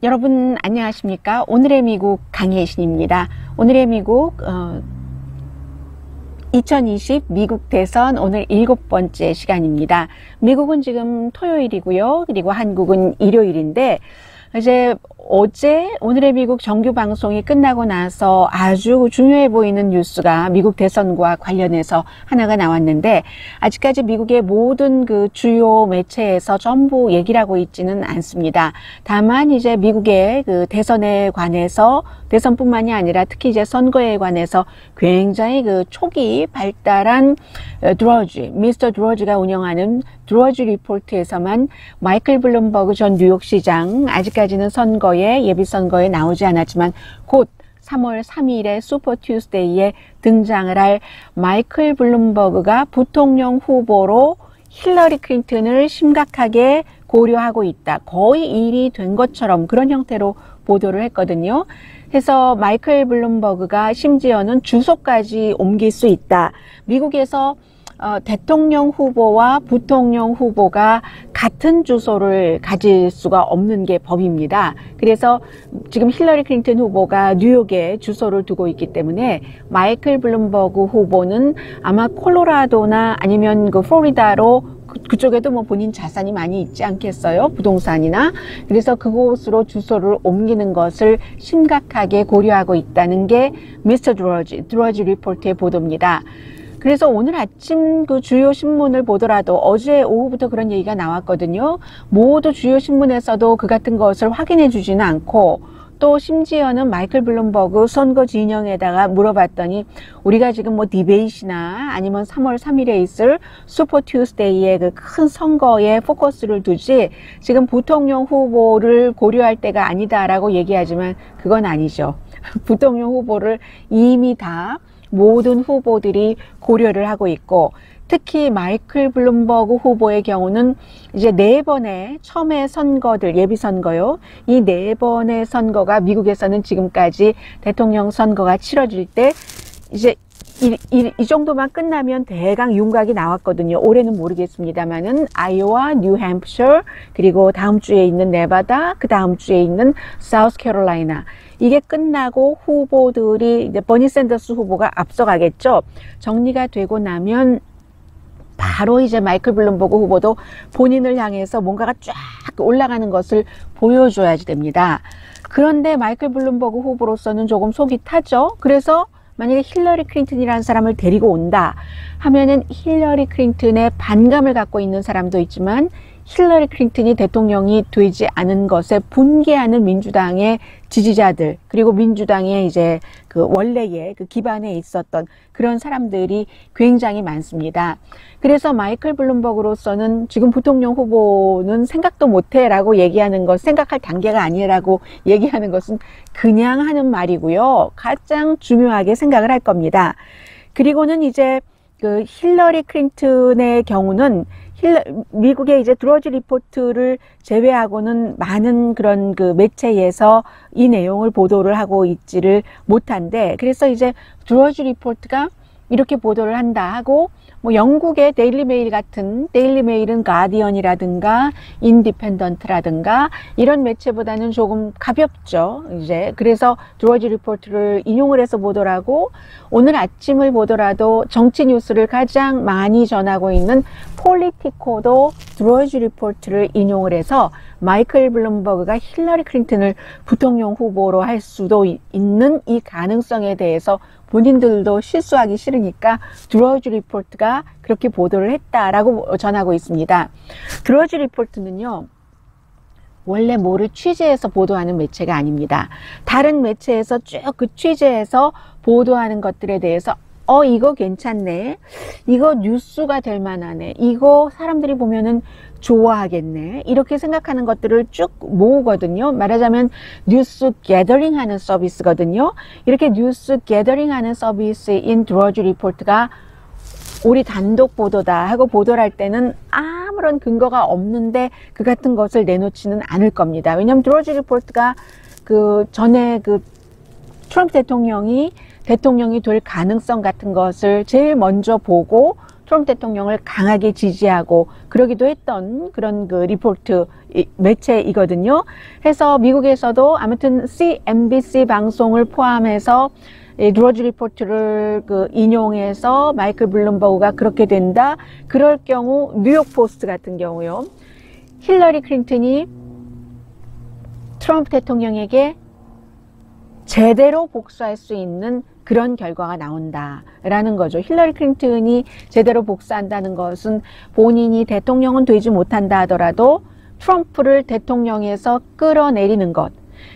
여러분 안녕하십니까? 오늘의 미국 강혜신입니다. 오늘의 미국 2020 미국 대선 오늘 7번째 시간입니다. 미국은 지금 토요일이고요. 그리고 한국은 일요일인데 이제 어제 오늘의 미국 정규 방송이 끝나고 나서 아주 중요해 보이는 뉴스가 미국 대선과 관련해서 하나가 나왔는데 아직까지 미국의 모든 그 주요 매체에서 전부 얘기를 하고 있지는 않습니다. 다만 이제 미국의 그 대선에 관해서 대선뿐만이 아니라 특히 이제 선거에 관해서 굉장히 그 촉이 발달한 미스터 드러지가 운영하는 드러지 리포트에서만 마이클 블룸버그 전 뉴욕시장 아직까지는 예비선거에 나오지 않았지만 곧 3월 3일에 슈퍼 투스데이에 등장을 할 마이클 블룸버그가 부통령 후보로 힐러리 클린턴을 심각하게 고려하고 있다. 거의 일이 된 것처럼 그런 형태로 보도를 했거든요. 그래서 마이클 블룸버그가 심지어는 주소까지 옮길 수 있다. 미국에서 대통령 후보와 부통령 후보가 같은 주소를 가질 수가 없는 게 법입니다. 그래서 지금 힐러리 클린턴 후보가 뉴욕에 주소를 두고 있기 때문에 마이클 블룸버그 후보는 아마 콜로라도나 아니면 그 플로리다로 그쪽에도 뭐 본인 자산이 많이 있지 않겠어요? 부동산이나. 그래서 그곳으로 주소를 옮기는 것을 심각하게 고려하고 있다는 게 미스터 드러지 리포트의 보도입니다. 그래서 오늘 아침 그 주요 신문을 보더라도 어제 오후부터 그런 얘기가 나왔거든요. 모두 주요 신문에서도 그 같은 것을 확인해 주지는 않고 또 심지어는 마이클 블룸버그 선거 진영에다가 물어봤더니 우리가 지금 뭐 디베이트나 아니면 3월 3일에 있을 슈퍼 투스데이의 그 큰 선거에 포커스를 두지 지금 부통령 후보를 고려할 때가 아니다라고 얘기하지만 그건 아니죠. 부통령 후보를 이미 다 모든 후보들이 고려를 하고 있고 특히 마이클 블룸버그 후보의 경우는 이제 4번의 처음에 선거들, 예비선거요. 이 4번의 선거가 미국에서는 지금까지 대통령 선거가 치러질 때 이제 이 정도만 끝나면 대강 윤곽이 나왔거든요. 올해는 모르겠습니다만은 아이오와, 뉴햄프셔, 그리고 다음 주에 있는 네바다, 그 다음 주에 있는 사우스캐롤라이나. 이게 끝나고 후보들이 이제 버니 샌더스 후보가 앞서가겠죠. 정리가 되고 나면 바로 이제 마이클 블룸버그 후보도 본인을 향해서 뭔가가 쫙 올라가는 것을 보여줘야지 됩니다. 그런데 마이클 블룸버그 후보로서는 조금 속이 타죠. 그래서 만약에 힐러리 클린턴이라는 사람을 데리고 온다 하면은 힐러리 클린턴의 반감을 갖고 있는 사람도 있지만 힐러리 클린턴이 대통령이 되지 않은 것에 분개하는 민주당의 지지자들 그리고 민주당의 이제 그 원래의 그 기반에 있었던 그런 사람들이 굉장히 많습니다. 그래서 마이클 블룸버그로서는 지금 부통령 후보는 생각도 못해라고 얘기하는 것, 생각할 단계가 아니라고 얘기하는 것은 그냥 하는 말이고요. 가장 중요하게 생각을 할 겁니다. 그리고는 이제 그 힐러리 클린턴의 경우는 미국의 이제 드러지 리포트를 제외하고는 많은 그런 그 매체에서 이 내용을 보도를 하고 있지를 못한데 그래서 이제 드러지 리포트가 이렇게 보도를 한다 하고 뭐 영국의 데일리 메일 같은 데일리 메일은 가디언이라든가 인디펜던트라든가 이런 매체보다는 조금 가볍죠. 이제 그래서 드러지 리포트를 인용을 해서 보도를 하고 오늘 아침을 보더라도 정치 뉴스를 가장 많이 전하고 있는 폴리티코도 드러지 리포트를 인용을 해서 마이클 블룸버그가 힐러리 클린턴을 부통령 후보로 할 수도 있는 이 가능성에 대해서 본인들도 실수하기 싫으니까 드러지 리포트가 그렇게 보도를 했다라고 전하고 있습니다. 드러지 리포트는요. 원래 뭐를 취재해서 보도하는 매체가 아닙니다. 다른 매체에서 쭉 그 취재해서 보도하는 것들에 대해서 이거 괜찮네. 이거 뉴스가 될 만하네. 이거 사람들이 보면은 좋아하겠네. 이렇게 생각하는 것들을 쭉 모으거든요. 말하자면 뉴스 게더링 하는 서비스거든요. 이렇게 뉴스 게더링 하는 서비스인 드러지 리포트가 우리 단독 보도다 하고 보도를 할 때는 아무런 근거가 없는데 그 같은 것을 내놓지는 않을 겁니다. 왜냐하면 드러지 리포트가 그 전에 그 트럼프 대통령이 될 가능성 같은 것을 제일 먼저 보고 트럼프 대통령을 강하게 지지하고 그러기도 했던 그런 그 리포트 매체이거든요. 해서 미국에서도 아무튼 CNBC 방송을 포함해서 드러지 리포트를 그 인용해서 마이클 블룸버그가 그렇게 된다. 그럴 경우 뉴욕 포스트 같은 경우요. 힐러리 클린턴이 트럼프 대통령에게 제대로 복수할 수 있는 그런 결과가 나온다라는 거죠. 힐러리 클린턴이 제대로 복수한다는 것은 본인이 대통령은 되지 못한다 하더라도 트럼프를 대통령에서 끌어내리는 것.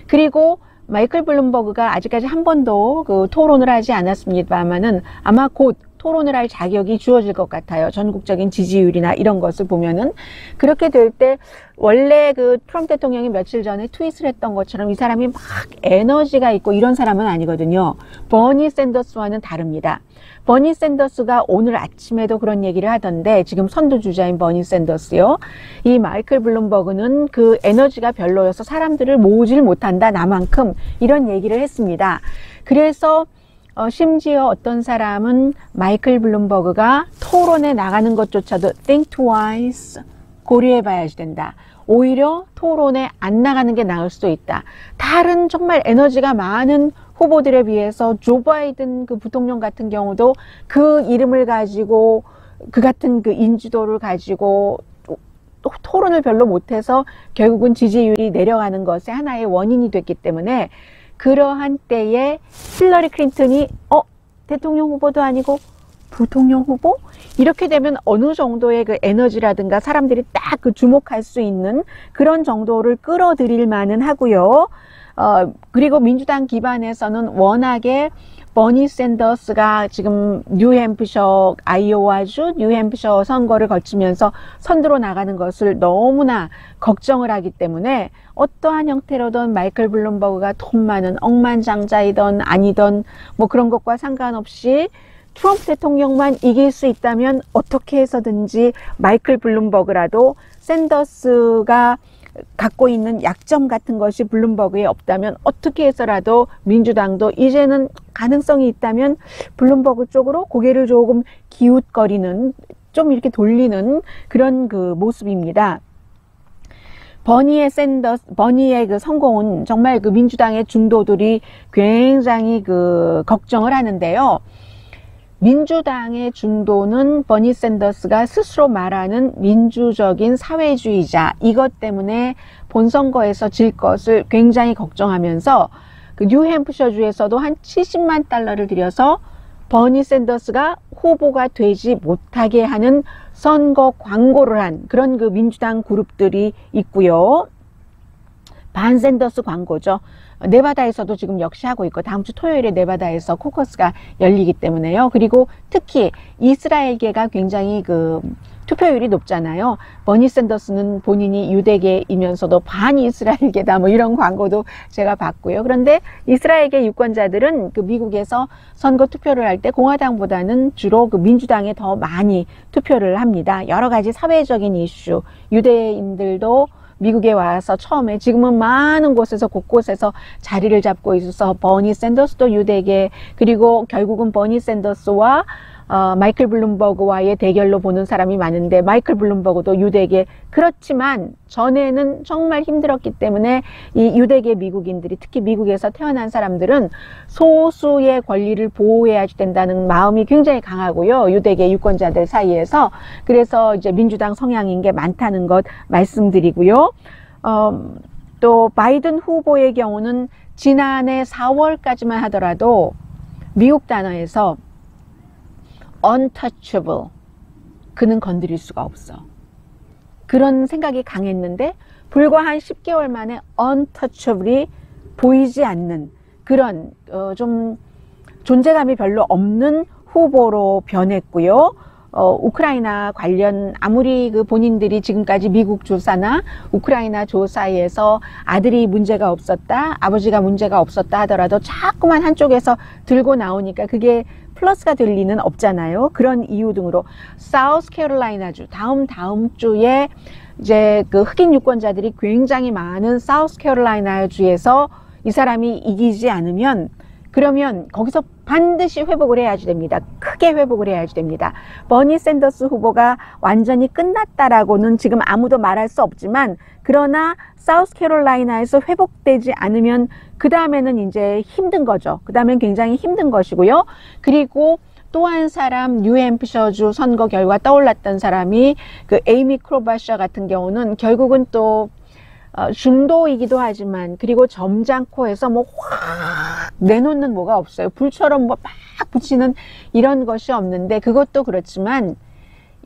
그리고 마이클 블룸버그가 아직까지 한 번도 그 토론을 하지 않았습니다만은 아마 곧 토론을 할 자격이 주어질 것 같아요. 전국적인 지지율이나 이런 것을 보면은. 그렇게 될 때 원래 그 트럼프 대통령이 며칠 전에 트윗을 했던 것처럼 이 사람이 막 에너지가 있고 이런 사람은 아니거든요. 버니 샌더스와는 다릅니다. 버니 샌더스가 오늘 아침에도 그런 얘기를 하던데, 지금 선두주자인 버니 샌더스요. 이 마이클 블룸버그는 그 에너지가 별로여서 사람들을 모으질 못한다, 나만큼. 이런 얘기를 했습니다. 그래서 심지어 어떤 사람은 마이클 블룸버그가 토론에 나가는 것조차도 think twice, 고려해 봐야지 된다. 오히려 토론에 안 나가는 게 나을 수도 있다. 다른 정말 에너지가 많은 후보들에 비해서 조 바이든 그 부통령 같은 경우도 그 이름을 가지고 그 같은 그 인지도를 가지고 토론을 별로 못해서 결국은 지지율이 내려가는 것의 하나의 원인이 됐기 때문에, 그러한 때에 힐러리 클린턴이 대통령 후보도 아니고 부통령 후보? 이렇게 되면 어느 정도의 그 에너지라든가 사람들이 딱 그 주목할 수 있는 그런 정도를 끌어들일 만은 하고요. 그리고 민주당 기반에서는 워낙에 버니 샌더스가 지금 뉴햄프셔, 아이오와주 뉴햄프셔 선거를 거치면서 선두로 나가는 것을 너무나 걱정을 하기 때문에 어떠한 형태로든 마이클 블룸버그가 돈 많은 억만장자이던 아니던 뭐 그런 것과 상관없이 트럼프 대통령만 이길 수 있다면 어떻게 해서든지 마이클 블룸버그라도 샌더스가 갖고 있는 약점 같은 것이 블룸버그에 없다면 어떻게 해서라도 민주당도 이제는 가능성이 있다면 블룸버그 쪽으로 고개를 조금 기웃거리는, 좀 이렇게 돌리는 그런 그 모습입니다. 버니의 그 성공은 정말 그 민주당의 중도들이 굉장히 그 걱정을 하는데요. 민주당의 중도는 버니 샌더스가 스스로 말하는 민주적인 사회주의자, 이것 때문에 본선거에서 질 것을 굉장히 걱정하면서 그 뉴햄프셔주에서도 한 70만 달러를 들여서 버니 샌더스가 후보가 되지 못하게 하는 선거 광고를 한 그런 그 민주당 그룹들이 있고요. 반 샌더스 광고죠. 네바다에서도 지금 역시 하고 있고, 다음 주 토요일에 네바다에서 코커스가 열리기 때문에요. 그리고 특히 이스라엘계가 굉장히 그 투표율이 높잖아요. 버니 샌더스는 본인이 유대계이면서도 반 이스라엘계다 뭐 이런 광고도 제가 봤고요. 그런데 이스라엘계 유권자들은 그 미국에서 선거 투표를 할 때 공화당보다는 주로 그 민주당에 더 많이 투표를 합니다. 여러 가지 사회적인 이슈, 유대인들도 미국에 와서 처음에, 지금은 많은 곳에서 곳곳에서 자리를 잡고 있어서 버니 샌더스도 유대계, 그리고 결국은 버니 샌더스와 마이클 블룸버그와의 대결로 보는 사람이 많은데 마이클 블룸버그도 유대계. 그렇지만 전에는 정말 힘들었기 때문에 이 유대계 미국인들이, 특히 미국에서 태어난 사람들은 소수의 권리를 보호해야 된다는 마음이 굉장히 강하고요. 유대계 유권자들 사이에서. 그래서 이제 민주당 성향인 게 많다는 것 말씀드리고요. 또 바이든 후보의 경우는 지난해 4월까지만 하더라도 미국 단어에서 untouchable, 그는 건드릴 수가 없어, 그런 생각이 강했는데 불과 한 10개월 만에 untouchable이 보이지 않는 그런 좀 존재감이 별로 없는 후보로 변했고요. 우크라이나 관련, 아무리 그 본인들이 지금까지 미국 조사나 우크라이나 조사에서 아들이 문제가 없었다, 아버지가 문제가 없었다 하더라도 자꾸만 한쪽에서 들고 나오니까 그게 플러스가 될 리는 없잖아요. 그런 이유 등으로 사우스캐롤라이나주, 다음 주에 이제 그 흑인 유권자들이 굉장히 많은 사우스캐롤라이나주에서 이 사람이 이기지 않으면 그러면 거기서 반드시 회복을 해야지 됩니다. 크게 회복을 해야지 됩니다. 버니 샌더스 후보가 완전히 끝났다라고는 지금 아무도 말할 수 없지만, 그러나 사우스캐롤라이나에서 회복되지 않으면 그 다음에는 이제 힘든 거죠. 그 다음엔 굉장히 힘든 것이고요. 그리고 또 한 사람, 뉴햄프셔주 선거 결과 떠올랐던 사람이 그 에이미 클로바샤 같은 경우는 결국은 또 중도이기도 하지만, 그리고 점잖고 해서 뭐 확 내놓는 뭐가 없어요. 불처럼 뭐 막 붙이는 이런 것이 없는데, 그것도 그렇지만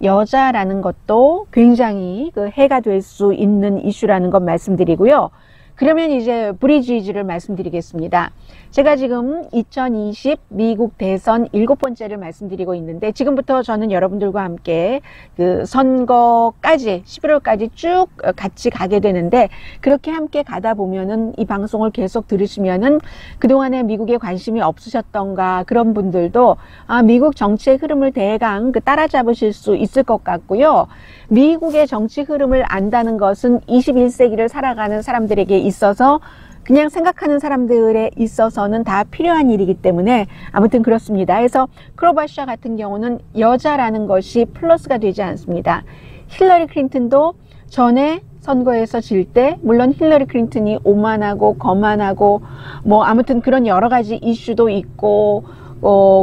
여자라는 것도 굉장히 그 해가 될 수 있는 이슈라는 것 말씀드리고요. 그러면 이제 브리지지를 말씀드리겠습니다. 제가 지금 2020 미국 대선 7번째를 말씀드리고 있는데, 지금부터 저는 여러분들과 함께 그 선거까지 11월까지 쭉 같이 가게 되는데, 그렇게 함께 가다 보면은 이 방송을 계속 들으시면은 그동안에 미국에 관심이 없으셨던가 그런 분들도 미국 정치의 흐름을 대강 따라잡으실 수 있을 것 같고요. 미국의 정치 흐름을 안다는 것은 21세기를 살아가는 사람들에게 있어서, 그냥 생각하는 사람들에 있어서는 다 필요한 일이기 때문에 아무튼 그렇습니다. 그래서 클로바샤 같은 경우는 여자라는 것이 플러스가 되지 않습니다. 힐러리 클린턴도 전에 선거에서 질 때, 물론 힐러리 클린턴이 오만하고 거만하고 뭐 아무튼 그런 여러 가지 이슈도 있고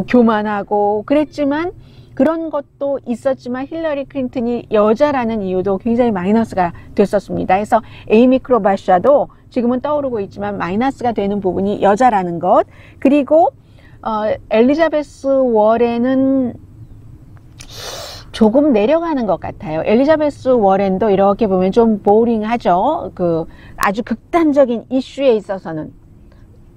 교만하고 그랬지만, 그런 것도 있었지만 힐러리 클린턴이 여자라는 이유도 굉장히 마이너스가 됐었습니다. 그래서 에이미 클로바샤도 지금은 떠오르고 있지만 마이너스가 되는 부분이 여자라는 것. 그리고 엘리자베스 워렌은 조금 내려가는 것 같아요. 엘리자베스 워렌도 이렇게 보면 좀 보링하죠. 그 아주 극단적인 이슈에 있어서는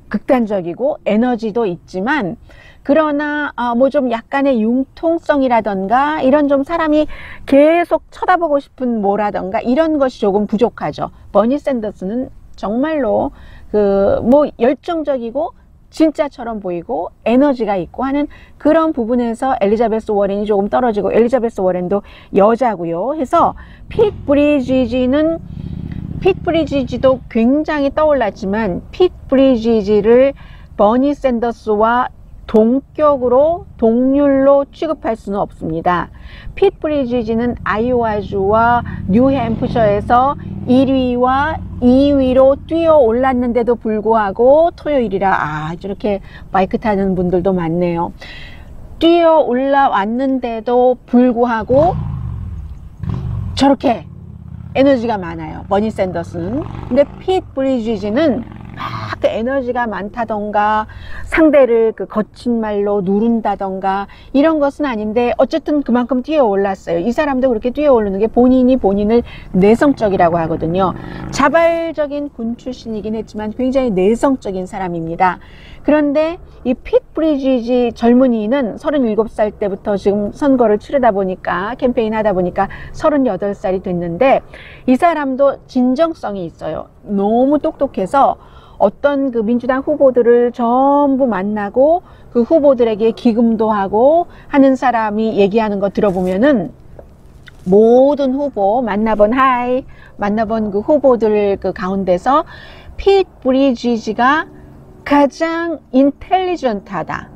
극단적이고 에너지도 있지만, 그러나 뭐 좀 약간의 융통성이라던가 이런 좀 사람이 계속 쳐다보고 싶은 뭐라던가 이런 것이 조금 부족하죠. 버니 샌더스는 정말로 그 뭐 열정적이고 진짜처럼 보이고 에너지가 있고 하는 그런 부분에서 엘리자베스 워렌이 조금 떨어지고, 엘리자베스 워렌도 여자고요. 해서 핏 브리지지도 굉장히 떠올랐지만, 핏 브리지지를 버니 샌더스와 동격으로 동률로 취급할 수는 없습니다. 핏 브리지지는 아이오와주와 뉴햄프셔에서 1위와 2위로 뛰어 올랐는데도 불구하고, 토요일이라 이렇게 바이크 타는 분들도 많네요. 뛰어 올라왔는데도 불구하고 저렇게 에너지가 많아요, 버니 샌더스는. 근데 핏 브리지지는 막 그 에너지가 많다던가 상대를 그 거친 말로 누른다던가 이런 것은 아닌데, 어쨌든 그만큼 뛰어 올랐어요. 이 사람도 그렇게 뛰어 오르는 게 본인이 본인을 내성적이라고 하거든요. 자발적인 군 출신이긴 했지만 굉장히 내성적인 사람입니다. 그런데 이 핏 브리지지 젊은이는 37살 때부터 지금 선거를 치르다 보니까, 캠페인 하다 보니까 38살이 됐는데, 이 사람도 진정성이 있어요. 너무 똑똑해서 어떤 그 민주당 후보들을 전부 만나고 그 후보들에게 기금도 하고 하는 사람이 얘기하는 거 들어보면은, 모든 후보 만나본 그 후보들 그 가운데서 핏 브리지지가 가장 인텔리전트하다,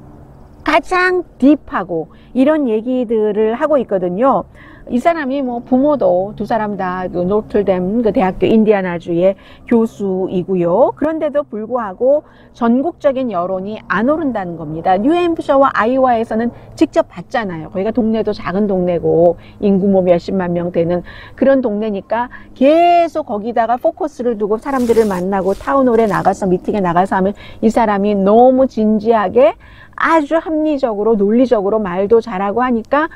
가장 딥하고 이런 얘기들을 하고 있거든요. 이 사람이 뭐 부모도 두 사람 다 그 노틀댐 그 대학교 인디아나주의 교수이고요. 그런데도 불구하고 전국적인 여론이 안 오른다는 겁니다. 뉴햄프셔와 아이오와에서는 직접 봤잖아요. 거기가 동네도 작은 동네고 인구 뭐 몇십만 명 되는 그런 동네니까 계속 거기다가 포커스를 두고 사람들을 만나고 타운홀에 나가서 미팅에 나가서 하면, 이 사람이 너무 진지하게 아주 합리적으로 논리적으로 말도 잘하고 하니까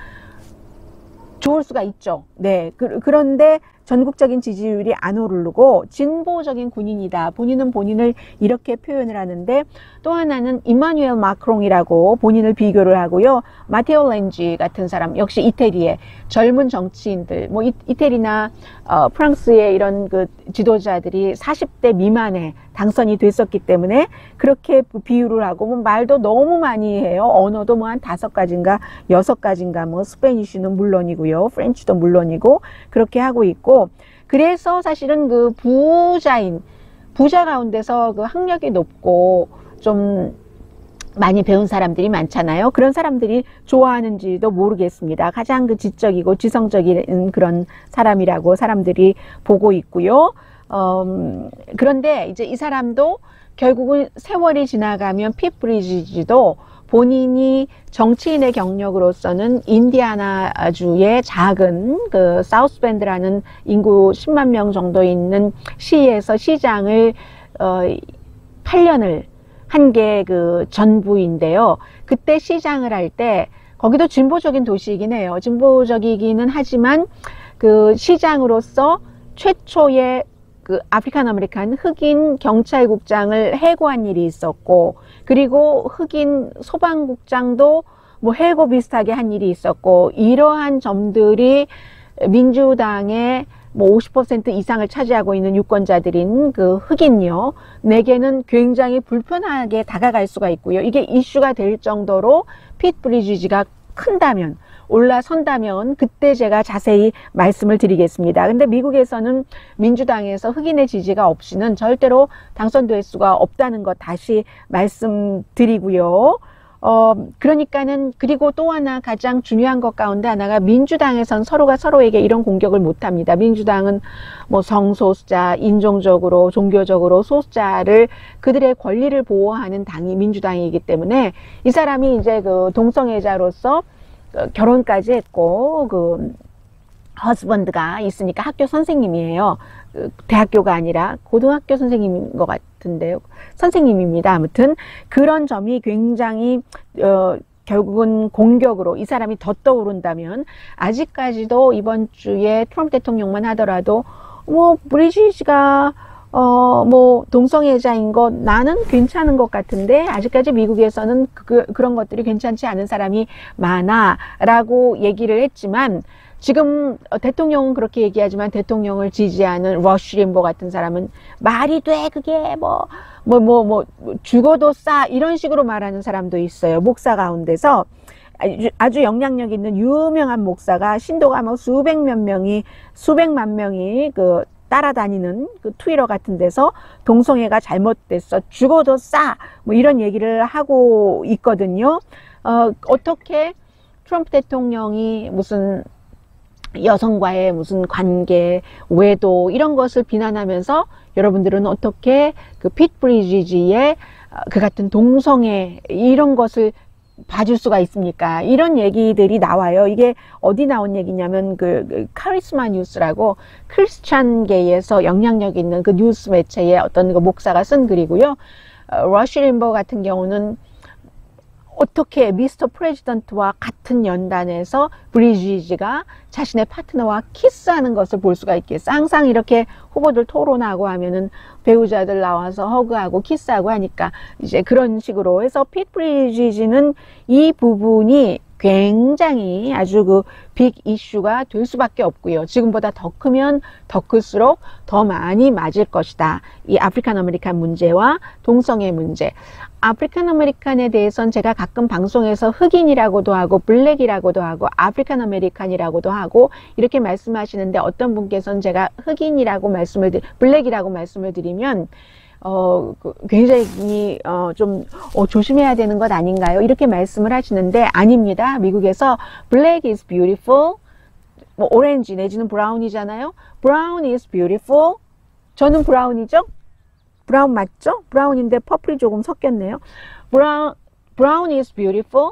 좋을 수가 있죠. 네. 그런데 전국적인 지지율이 안 오르고 진보적인 군인이다. 본인은 본인을 이렇게 표현을 하는데, 또 하나는 이마누엘 마크롱이라고 본인을 비교를 하고요. 마테오 렌지 같은 사람, 역시 이태리의 젊은 정치인들, 뭐 이태리나 프랑스의 이런 그 지도자들이 40대 미만에 당선이 됐었기 때문에 그렇게 비유를 하고, 뭐 말도 너무 많이 해요. 언어도 뭐 한 5가지인가 6가지인가, 뭐 스페니쉬는 물론이고요, 프렌치도 물론이고 그렇게 하고 있고, 그래서 사실은 그 부자 가운데서 그 학력이 높고 좀 많이 배운 사람들이 많잖아요. 그런 사람들이 좋아하는지도 모르겠습니다. 가장 그 지적이고 지성적인 그런 사람이라고 사람들이 보고 있고요. 그런데 이제 이 사람도 결국은 세월이 지나가면 핏 브리지지도 본인이 정치인의 경력으로서는 인디아나주의 작은 그 사우스밴드라는 인구 10만 명 정도 있는 시에서 시장을 8년을 한 게 그 전부인데요. 그때 시장을 할 때 거기도 진보적인 도시이긴 해요. 진보적이기는 하지만 그 시장으로서 최초의 그 아프리칸 아메리칸 흑인 경찰국장을 해고한 일이 있었고, 그리고 흑인 소방국장도 뭐 해고 비슷하게 한 일이 있었고, 이러한 점들이 민주당의 뭐 50% 이상을 차지하고 있는 유권자들인 그 흑인요, 내게는 굉장히 불편하게 다가갈 수가 있고요. 이게 이슈가 될 정도로 핏 브리지지가 큰다면, 올라선다면 그때 제가 자세히 말씀을 드리겠습니다. 근데 미국에서는 민주당에서 흑인의 지지가 없이는 절대로 당선될 수가 없다는 것 다시 말씀드리고요. 그러니까는, 그리고 또 하나 가장 중요한 것 가운데 하나가 민주당에선 서로가 서로에게 이런 공격을 못 합니다. 민주당은 뭐 성소수자, 인종적으로, 종교적으로 소수자를 그들의 권리를 보호하는 당이 민주당이기 때문에 이 사람이 이제 그 동성애자로서 결혼까지 했고, 그 허스번드가 있으니까 학교 선생님이에요. 대학교가 아니라 고등학교 선생님인 것 같은데요. 선생님입니다. 아무튼 그런 점이 굉장히 결국은 공격으로 이 사람이 더 떠오른다면, 아직까지도 이번 주에 트럼프 대통령만 하더라도 뭐 브리지지가 뭐 동성애자인 것 나는 괜찮은 것 같은데 아직까지 미국에서는 그런 것들이 괜찮지 않은 사람이 많아 라고 얘기를 했지만, 지금 대통령은 그렇게 얘기하지만 대통령을 지지하는 러쉬 림보 같은 사람은 말이 돼 그게 뭐 죽어도 싸 이런 식으로 말하는 사람도 있어요. 목사 가운데서 아주 영향력 있는 유명한 목사가, 신도가 뭐 수백만 명이 그 따라다니는 그 트위터 같은 데서 동성애가 잘못됐어, 죽어도 싸, 뭐 이런 얘기를 하고 있거든요. 어떻게 트럼프 대통령이 무슨 여성과의 무슨 관계, 외도 이런 것을 비난하면서 여러분들은 어떻게 그 핏 브리지지의 그 같은 동성애 이런 것을 봐줄 수가 있습니까? 이런 얘기들이 나와요. 이게 어디 나온 얘기냐면 그 카리스마 뉴스라고 크리스찬계에서 영향력 있는 그 뉴스 매체의 어떤 그 목사가 쓴 글이고요. 러쉬 림버 같은 경우는 어떻게 미스터 프레지던트와 같은 연단에서 브리지지가 자신의 파트너와 키스하는 것을 볼 수가 있겠어. 항상 이렇게 후보들 토론하고 하면은 배우자들 나와서 허그하고 키스하고 하니까 이제 그런 식으로 해서 핏 브리지지는 이 부분이 굉장히 아주 그 빅 이슈가 될 수밖에 없고요. 지금보다 더 크면 더 클수록 더 많이 맞을 것이다. 이 아프리칸 아메리칸 문제와 동성애 문제. 아프리칸 아메리칸에 대해서는 제가 가끔 방송에서 흑인이라고도 하고 블랙이라고도 하고 아프리칸 아메리칸이라고도 하고 이렇게 말씀하시는데, 어떤 분께서는 제가 흑인이라고 블랙이라고 말씀을 드리면 굉장히 좀 조심해야 되는 것 아닌가요? 이렇게 말씀을 하시는데 아닙니다. 미국에서 black is beautiful, 뭐 오렌지 내지는 브라운이잖아요. brown is beautiful. 저는 브라운이죠? 브라운 맞죠? 브라운인데 퍼플이 조금 섞였네요. brown is beautiful,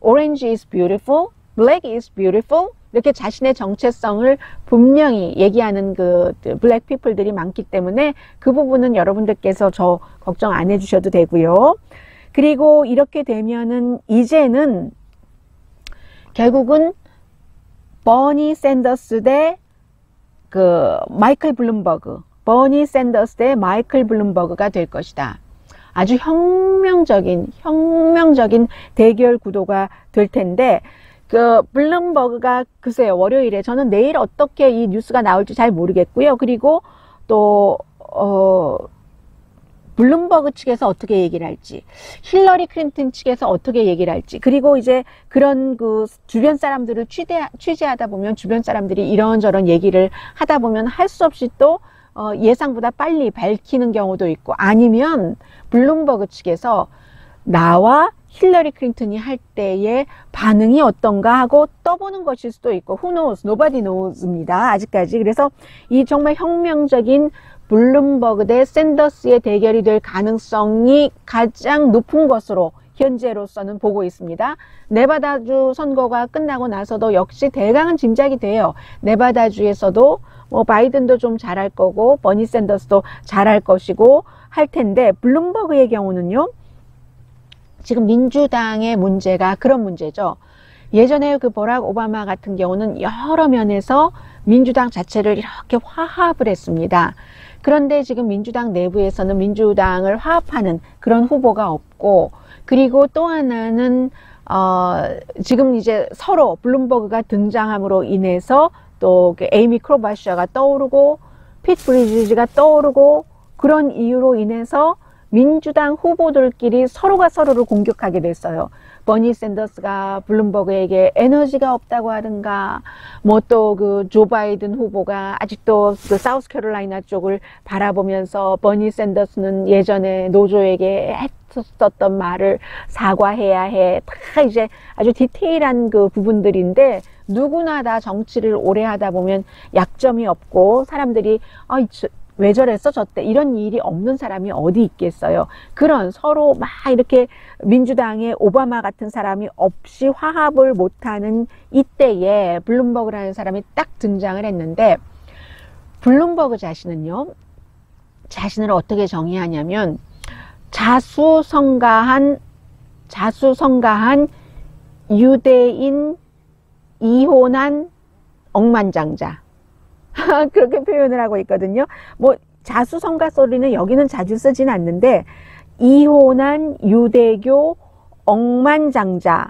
orange is beautiful, black is beautiful. 이렇게 자신의 정체성을 분명히 얘기하는 그 블랙 피플들이 많기 때문에 그 부분은 여러분들께서 저 걱정 안 해주셔도 되고요. 그리고 이렇게 되면은 이제는 결국은 버니 샌더스 대 그 마이클 블룸버그, 버니 샌더스 대 마이클 블룸버그가 될 것이다. 아주 혁명적인 대결 구도가 될 텐데, 그 블룸버그가 글쎄요, 월요일에, 저는 내일 어떻게 이 뉴스가 나올지 잘 모르겠고요. 그리고 또 블룸버그 측에서 어떻게 얘기를 할지, 힐러리 클린턴 측에서 어떻게 얘기를 할지, 그리고 이제 그런 그 주변 사람들을 취재하다 보면 주변 사람들이 이런저런 얘기를 하다 보면 할 수 없이 또 예상보다 빨리 밝히는 경우도 있고, 아니면 블룸버그 측에서 나와 힐러리 클린턴이 할 때의 반응이 어떤가 하고 떠보는 것일 수도 있고, who knows, nobody knows입니다. 아직까지. 그래서 이 정말 혁명적인 블룸버그 대 샌더스의 대결이 될 가능성이 가장 높은 것으로 현재로서는 보고 있습니다. 네바다주 선거가 끝나고 나서도 역시 대강한 짐작이 돼요. 네바다주에서도 뭐 바이든도 좀 잘할 거고 버니 샌더스도 잘할 것이고 할 텐데, 블룸버그의 경우는요, 지금 민주당의 문제가 그런 문제죠. 예전에 그 버락 오바마 같은 경우는 여러 면에서 민주당 자체를 이렇게 화합을 했습니다. 그런데 지금 민주당 내부에서는 민주당을 화합하는 그런 후보가 없고, 그리고 또 하나는 지금 이제 서로 블룸버그가 등장함으로 인해서 또 에이미 클로바시아가 떠오르고 피트 브리지지가 떠오르고, 그런 이유로 인해서 민주당 후보들끼리 서로가 서로를 공격하게 됐어요. 버니 샌더스가 블룸버그에게 에너지가 없다고 하든가, 뭐 또 그 조 바이든 후보가 아직도 그 사우스캐롤라이나 쪽을 바라보면서 버니 샌더스는 예전에 노조에게 했었던 말을 사과해야 해. 다 이제 아주 디테일한 그 부분들인데, 누구나 다 정치를 오래 하다 보면 약점이 없고 사람들이 왜 저랬어 저때 이런 일이 없는 사람이 어디 있겠어요. 그런 서로 막 이렇게 민주당의 오바마 같은 사람이 없이 화합을 못하는 이때에 블룸버그라는 사람이 딱 등장을 했는데, 블룸버그 자신은요, 자신을 어떻게 정의하냐면 자수성가한 유대인 이혼한 억만장자 그렇게 표현을 하고 있거든요. 뭐 자수성가 소리는 여기는 자주 쓰진 않는데, 이혼한 유대교 억만장자라고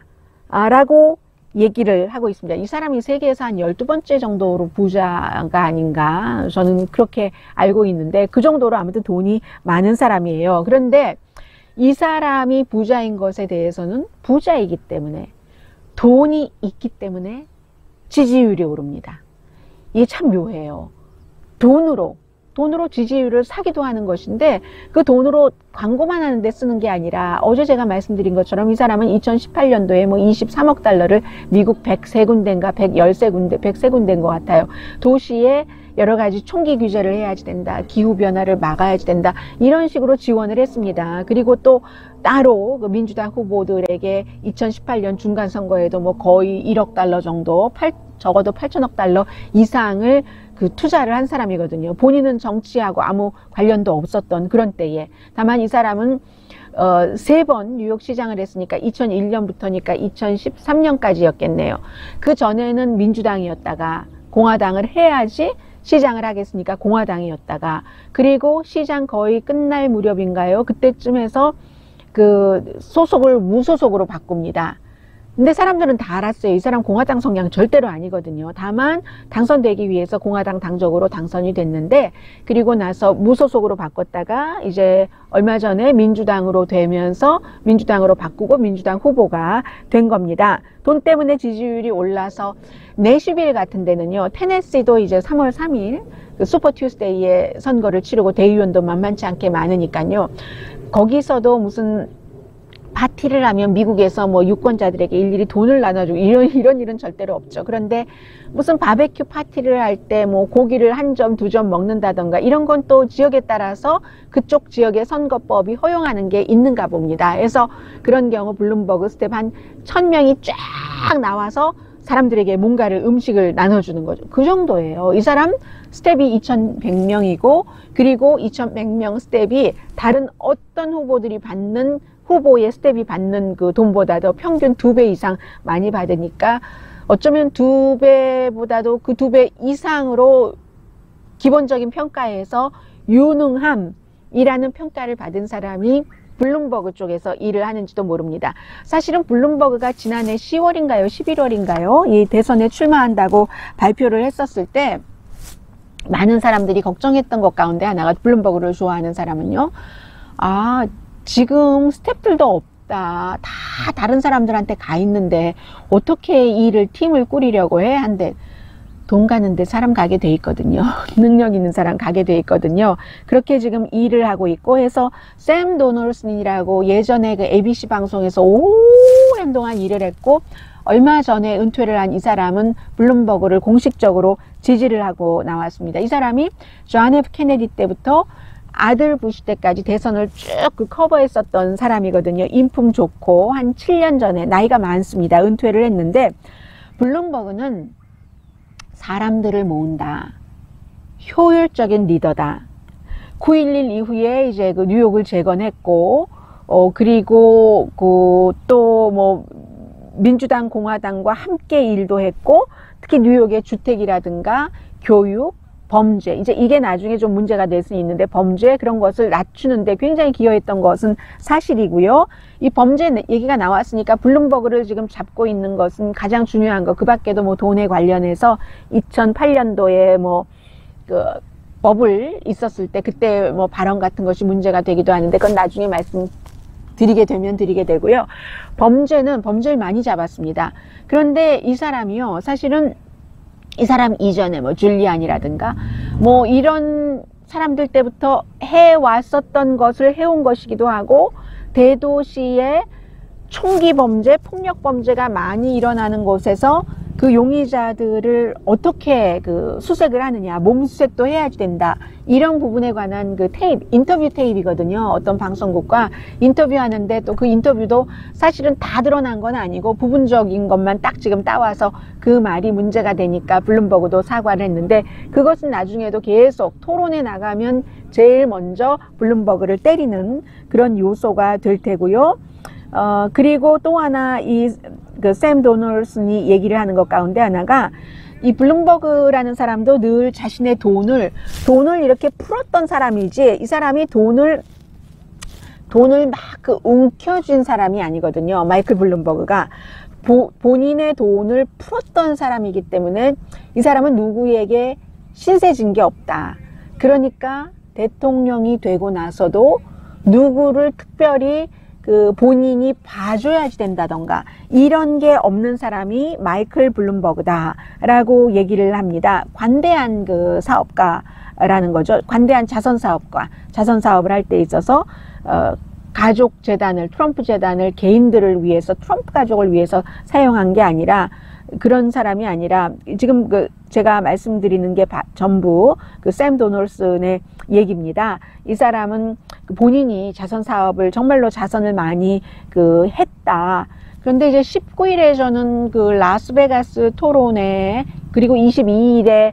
얘기를 하고 있습니다. 이 사람이 세계에서 한 12번째 정도로 부자가 아닌가, 저는 그렇게 알고 있는데, 그 정도로 아무튼 돈이 많은 사람이에요. 그런데 이 사람이 부자인 것에 대해서는 부자이기 때문에, 돈이 있기 때문에 지지율이 오릅니다. 이게 참 묘해요. 돈으로 지지율을 사기도 하는 것인데, 그 돈으로 광고만 하는데 쓰는 게 아니라, 어제 제가 말씀드린 것처럼 이 사람은 2018년도에 뭐 23억 달러를 미국 103군데인가 113군데인 것 같아요. 도시에 여러 가지 총기 규제를 해야지 된다, 기후변화를 막아야지 된다, 이런 식으로 지원을 했습니다. 그리고 또 따로 그 민주당 후보들에게 2018년 중간선거에도 뭐 거의 1억 달러 정도, 적어도 8천억 달러 이상을 그 투자를 한 사람이거든요. 본인은 정치하고 아무 관련도 없었던 그런 때에. 다만 이 사람은 3번 뉴욕시장을 했으니까 2001년부터니까 2013년까지였겠네요. 그 전에는 민주당이었다가 공화당을 해야지 시장을 하겠으니까 공화당이었다가, 그리고 시장 거의 끝날 무렵인가요? 그때쯤에서 그 소속을 무소속으로 바꿉니다. 근데 사람들은 다 알았어요. 이 사람 공화당 성향 절대로 아니거든요. 다만 당선되기 위해서 공화당 당적으로 당선이 됐는데, 그리고 나서 무소속으로 바꿨다가 이제 얼마 전에 민주당으로 되면서 민주당으로 바꾸고 민주당 후보가 된 겁니다. 돈 때문에 지지율이 올라서 내슈빌 같은 데는요, 테네시도 이제 3월 3일 그 슈퍼 투스데이에 선거를 치르고 대의원도 만만치 않게 많으니까요. 거기서도 무슨 파티를 하면 미국에서 뭐 유권자들에게 일일이 돈을 나눠주고 이런 일은 절대로 없죠. 그런데 무슨 바베큐 파티를 할 때 뭐 고기를 한 점, 2점 먹는다던가 이런 건 또 지역에 따라서 그쪽 지역의 선거법이 허용하는 게 있는가 봅니다. 그래서 그런 경우 블룸버그 스텝 한 1000명이 쫙 나와서 사람들에게 뭔가를 음식을 나눠주는 거죠. 그 정도예요. 이 사람 스텝이 2100명이고, 그리고 2100명 스텝이 다른 어떤 후보들이 받는 후보의 스텝이 받는 그 돈보다도 평균 2배 이상 많이 받으니까, 어쩌면 2배보다도 그 2배 이상으로 기본적인 평가에서 유능함이라는 평가를 받은 사람이 블룸버그 쪽에서 일을 하는지도 모릅니다. 사실은 블룸버그가 지난해 10월인가요? 11월인가요? 이 대선에 출마한다고 발표를 했었을 때 많은 사람들이 걱정했던 것 가운데 하나가, 블룸버그를 좋아하는 사람은요, 지금 스태프들도 없다, 다 다른 사람들한테 가 있는데 어떻게 일을 팀을 꾸리려고 해? 한데, 돈 가는데 사람 가게 돼 있거든요. 능력 있는 사람 가게 돼 있거든요. 그렇게 지금 일을 하고 있고 해서 샘 도널슨이라고 예전에 그 ABC 방송에서 오랜 동안 일을 했고 얼마 전에 은퇴를 한 이 사람은 블룸버그를 공식적으로 지지를 하고 나왔습니다. 이 사람이 존 F 케네디 때부터 아들 부시 때까지 대선을 쭉 그 커버했었던 사람이거든요. 인품 좋고 한 7년 전에 나이가 많습니다. 은퇴를 했는데 블룸버그는 사람들을 모은다. 효율적인 리더다. 9.11 이후에 이제 그 뉴욕을 재건했고, 그리고 또 뭐 민주당, 공화당과 함께 일도 했고, 특히 뉴욕의 주택이라든가 교육, 범죄, 이제 이게 나중에 좀 문제가 될 수 있는데 범죄 그런 것을 낮추는데 굉장히 기여했던 것은 사실이고요. 이 범죄 얘기가 나왔으니까 블룸버그를 지금 잡고 있는 것은 가장 중요한 거. 그 밖에도 뭐 돈에 관련해서 2008년도에 뭐 그 버블 있었을 때 그때 뭐 발언 같은 것이 문제가 되기도 하는데 그건 나중에 말씀드리게 되면 드리게 되고요. 범죄를 많이 잡았습니다. 그런데 이 사람이요, 사실은 이 사람 이전에 뭐 줄리안이라든가 뭐 이런 사람들 때부터 해왔었던 것을 해온 것이기도 하고 대도시의 총기 범죄, 폭력 범죄가 많이 일어나는 곳에서 그 용의자들을 어떻게 그 수색을 하느냐, 몸수색도 해야지 된다. 이런 부분에 관한 그 인터뷰 테이프이거든요. 어떤 방송국과 인터뷰하는데 또 그 인터뷰도 사실은 다 드러난 건 아니고 부분적인 것만 딱 지금 따와서 그 말이 문제가 되니까 블룸버그도 사과를 했는데 그것은 나중에도 계속 토론에 나가면 제일 먼저 블룸버그를 때리는 그런 요소가 될 테고요. 그리고 또 하나 그 샘 도널슨이 얘기를 하는 것 가운데 하나가 이 블룸버그라는 사람도 늘 자신의 돈을 이렇게 풀었던 사람이지 이 사람이 돈을 막 그 움켜쥔 사람이 아니거든요. 마이클 블룸버그가 본인의 돈을 풀었던 사람이기 때문에 이 사람은 누구에게 신세진 게 없다. 그러니까 대통령이 되고 나서도 누구를 특별히 그 본인이 봐줘야지 된다던가 이런 게 없는 사람이 마이클 블룸버그다라고 얘기를 합니다. 관대한 그 사업가라는 거죠. 관대한 자선사업을 할 때 있어서 가족 재단을, 트럼프 재단을 개인들을 위해서, 트럼프 가족을 위해서 사용한 게 아니라 그런 사람이 아니라 지금 제가 말씀드리는 게 전부 그 샘 도널슨의 얘기입니다. 이 사람은 본인이 자선 사업을 정말로 자선을 많이 했다. 그런데 이제 19일에 저는 그 라스베가스 토론회 그리고 22일에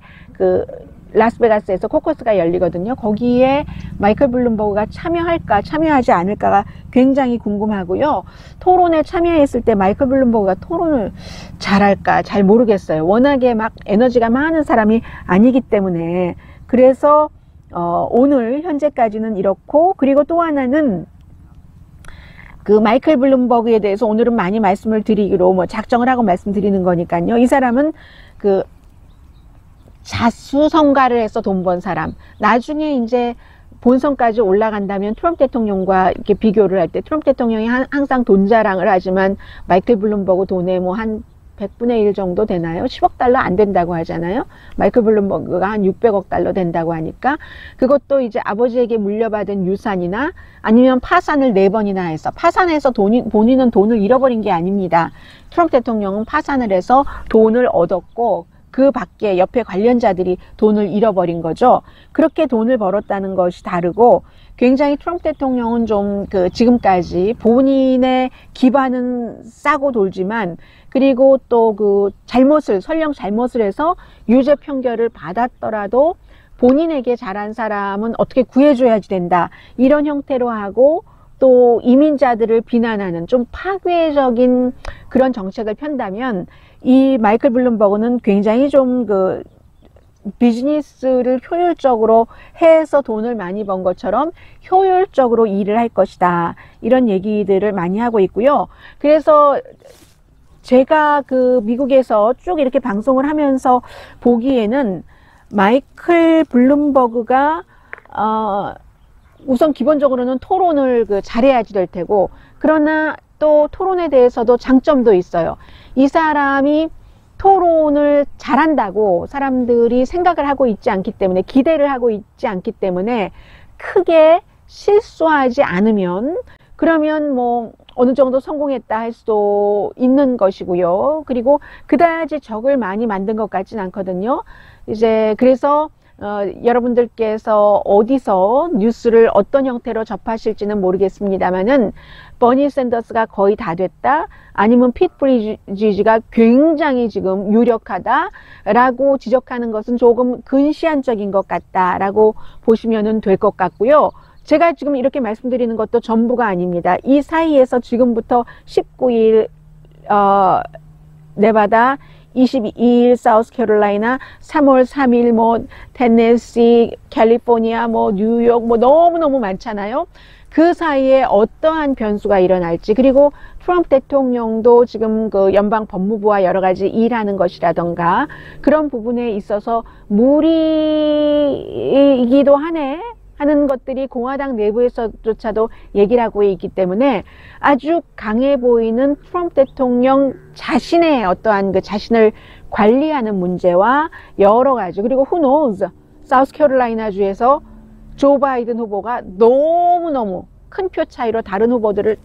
라스베가스에서 코커스가 열리거든요. 거기에 마이클 블룸버그가 참여할까 참여하지 않을까가 굉장히 궁금하고요. 토론에 참여했을 때 마이클 블룸버그가 토론을 잘할까 잘 모르겠어요. 워낙에 막 에너지가 많은 사람이 아니기 때문에. 그래서 오늘 현재까지는 이렇고, 그리고 또 하나는 그 마이클 블룸버그에 대해서 오늘은 많이 말씀을 드리기로 뭐 작정을 하고 말씀드리는 거니까요. 이 사람은 자수성가를 해서 돈 번 사람. 나중에 이제 본선까지 올라간다면 트럼프 대통령과 이렇게 비교를 할 때 트럼프 대통령이 항상 돈 자랑을 하지만 마이클 블룸버그 돈에 뭐 한 100분의 1 정도 되나요? 10억 달러 안 된다고 하잖아요. 마이클 블룸버그가 한 600억 달러 된다고 하니까 그것도 이제 아버지에게 물려받은 유산이나 아니면 파산을 4번이나 해서, 파산해서 본인은 돈을 잃어버린 게 아닙니다. 트럼프 대통령은 파산을 해서 돈을 얻었고 그 밖에 옆에 관련자들이 돈을 잃어버린 거죠. 그렇게 돈을 벌었다는 것이 다르고, 굉장히 트럼프 대통령은 좀 지금까지 본인의 기반은 싸고 돌지만, 그리고 또 설령 잘못을 해서 유죄 판결을 받았더라도 본인에게 잘한 사람은 어떻게 구해줘야지 된다. 이런 형태로 하고, 또 이민자들을 비난하는 좀 파괴적인 그런 정책을 편다면 이 마이클 블룸버그는 굉장히 좀 비즈니스를 효율적으로 해서 돈을 많이 번 것처럼 효율적으로 일을 할 것이다. 이런 얘기들을 많이 하고 있고요. 그래서 제가 미국에서 쭉 이렇게 방송을 하면서 보기에는 마이클 블룸버그가 우선 기본적으로는 토론을 잘해야지 될 테고, 그러나 또 토론에 대해서도 장점도 있어요. 이 사람이 토론을 잘한다고 사람들이 생각을 하고 있지 않기 때문에, 기대를 하고 있지 않기 때문에 크게 실수하지 않으면 그러면 뭐 어느 정도 성공했다 할 수도 있는 것이고요. 그리고 그다지 적을 많이 만든 것 같진 않거든요. 이제 그래서 여러분들께서 어디서 뉴스를 어떤 형태로 접하실지는 모르겠습니다만은 버니 샌더스가 거의 다 됐다, 아니면 피트 부티지지가 굉장히 지금 유력하다라고 지적하는 것은 조금 근시안적인 것 같다라고 보시면 될 것 같고요. 제가 지금 이렇게 말씀드리는 것도 전부가 아닙니다. 이 사이에서 지금부터 19일 네바다, 22일 사우스캐롤라이나, 3월 3일 뭐 테네시, 캘리포니아, 뭐 뉴욕, 뭐 너무너무 많잖아요. 그 사이에 어떠한 변수가 일어날지, 그리고 트럼프 대통령도 지금 그 연방 법무부와 여러 가지 일하는 것이라던가 그런 부분에 있어서 무리이기도 하는 것들이 공화당 내부에서조차도 얘기를 하고 있기 때문에 아주 강해 보이는 트럼프 대통령 자신의 어떠한 그 자신을 관리하는 문제와 여러 가지, 그리고 who knows, 사우스캐롤라이나 주에서 조 바이든 후보가 너무너무 큰 표 차이로 다른 후보들을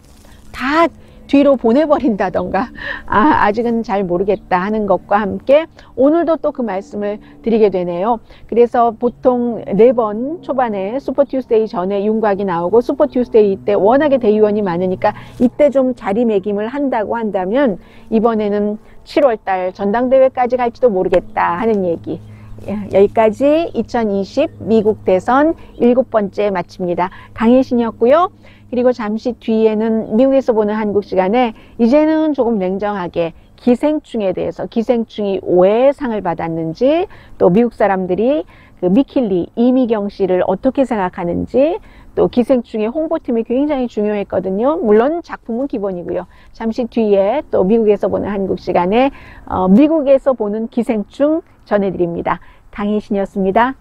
다 뒤로 보내버린다던가, 아직은 잘 모르겠다 하는 것과 함께 오늘도 또 그 말씀을 드리게 되네요. 그래서 보통 4번 초반에 슈퍼 투스데이 전에 윤곽이 나오고, 슈퍼 투스데이 때 워낙에 대의원이 많으니까 이때 좀 자리매김을 한다고 한다면 이번에는 7월달 전당대회까지 갈지도 모르겠다 하는 얘기. 여기까지 2020 미국 대선 7번째 마칩니다. 강혜신이었고요. 그리고 잠시 뒤에는 미국에서 보는 한국 시간에 이제는 조금 냉정하게 기생충에 대해서, 기생충이 왜 상을 받았는지, 또 미국 사람들이 그 미킬리, 이미경 씨를 어떻게 생각하는지, 또 기생충의 홍보팀이 굉장히 중요했거든요. 물론 작품은 기본이고요. 잠시 뒤에 또 미국에서 보는 한국 시간에 미국에서 보는 기생충 전해드립니다. 강혜신이었습니다.